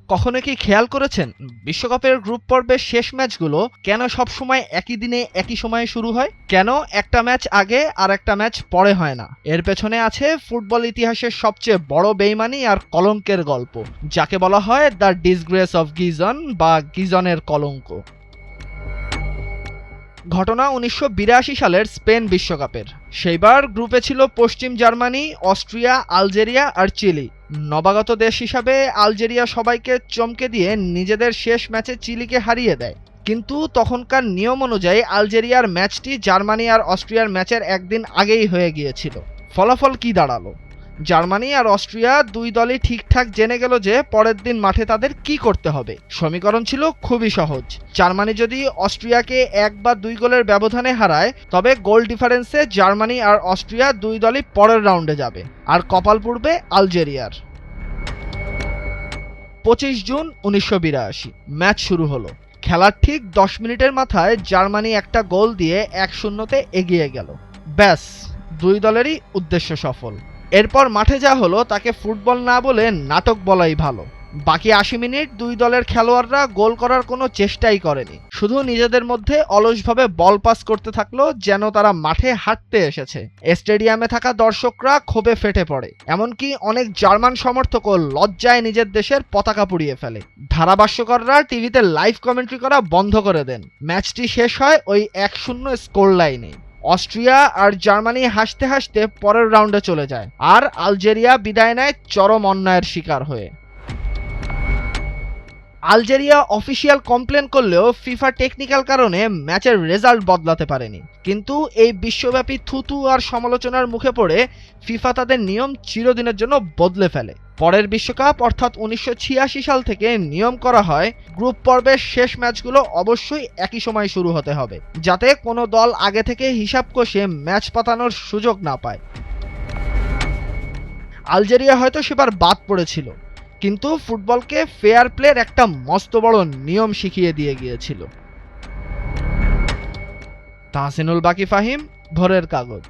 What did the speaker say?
কখনো কি খেয়াল করেছেন বিশ্বকাপের গ্রুপ পর্বের শেষ ম্যাচগুলো কেন সবসময় একই দিনে একই সময়ে শুরু হয়? কেন একটা ম্যাচ আগে আর একটা ম্যাচ পরে হয় না? এর পেছনে আছে ফুটবল ইতিহাসের সবচেয়ে বড় বেইমানি আর কলঙ্কের গল্প, যাকে বলা হয় দ্য ডিসগ্রেস অফ গিজন বা গিজনের কলঙ্ক। ঘটনা ১৯৮২ সালের স্পেন বিশ্বকাপের। সেইবার গ্রুপে ছিল পশ্চিম জার্মানি, অস্ট্রিয়া, আলজেরিয়া আর চিলি। নবাগত দেশ হিসাবে আলজেরিয়া সবাইকে চমকে দিয়ে নিজেদের শেষ ম্যাচে চিলিকে হারিয়ে দেয়। কিন্তু তখনকার নিয়ম অনুযায়ী আলজেরিয়ার ম্যাচটি জার্মানি আর অস্ট্রিয়ার ম্যাচের একদিন আগেই হয়ে গিয়েছিল। ফলাফল কি দাঁড়ালো? জার্মানি আর অস্ট্রিয়া দুই দলই ঠিকঠাক জেনে গেল যে পরের দিন মাঠে তাদের কি করতে হবে। সমীকরণ ছিল খুবই সহজ। জার্মানি যদি অস্ট্রিয়াকে ১ বা ২ গোলের ব্যবধানে হারায়, তবে গোল ডিফারেন্সে জার্মানি আর অস্ট্রিয়া দুই দলই পরের রাউন্ডে যাবে, আর কপাল পুড়বে আলজেরিয়ার। ২৫ জুন ১৯৮২ ম্যাচ শুরু হলো। খেলার ঠিক ১০ মিনিটের মাথায় জার্মানি একটা গোল দিয়ে ১-০তে এগিয়ে গেল। ব্যাস, দুই দলেরই উদ্দেশ্য সফল। এরপর মাঠে যা হলো তাকে ফুটবল না বলে নাটক বলাই ভালো। বাকি ৮০ মিনিট দুই দলের খেলোয়াড়রা গোল করার কোনো চেষ্টাই করেনি, শুধু নিজেদের মধ্যে অলসভাবে বল পাস করতে থাকলো, যেন তারা মাঠে হাঁটতে এসেছে। স্টেডিয়ামে থাকা দর্শকরা ক্ষোভে ফেটে পড়ে, এমনকি অনেক জার্মান সমর্থকও লজ্জায় নিজের দেশের পতাকা পুড়িয়ে ফেলে। ধারাভাষ্যকাররা টিভিতে লাইভ কমেন্ট্রি করা বন্ধ করে দেন। ম্যাচটি শেষ হয় ওই ১-০ স্কোর লাইনে। অস্ট্রিয়া আর জার্মানি হাসতে হাসতে পরের রাউন্ডে চলে যায়, আর আলজেরিয়া বিদায় নেয় চরম অন্যায়ের শিকার হয়ে। আলজেরিয়া অফিসিয়াল কমপ্লেন করলেও ফিফা টেকনিক্যাল কারণে ম্যাচের রেজাল্ট বদলাতে পারেনি। কিন্তু এই বিশ্বব্যাপী থুতু আর সমালোচনার মুখে পড়ে ফিফা তাদের নিয়ম চিরদিনের জন্য বদলে ফেলে। পরের বিশ্বকাপ অর্থাৎ ১৯৮৬ সাল থেকে নিয়ম করা হয় গ্রুপ পর্বের শেষ ম্যাচগুলো অবশ্যই একই সময় শুরু হতে হবে, যাতে কোনো দল আগে থেকে হিসাব কষে ম্যাচ পাতানোর সুযোগ না পায়। আলজেরিয়া হয়তো সেবার বাদ পড়েছিল, কিন্তু ফুটবলকে ফেয়ার প্লের একটা মস্ত বড় নিয়ম শিখিয়ে দিয়ে গিয়েছিল। তাহসিনুল বাকি ফাহিম, ভোরের কাগজ।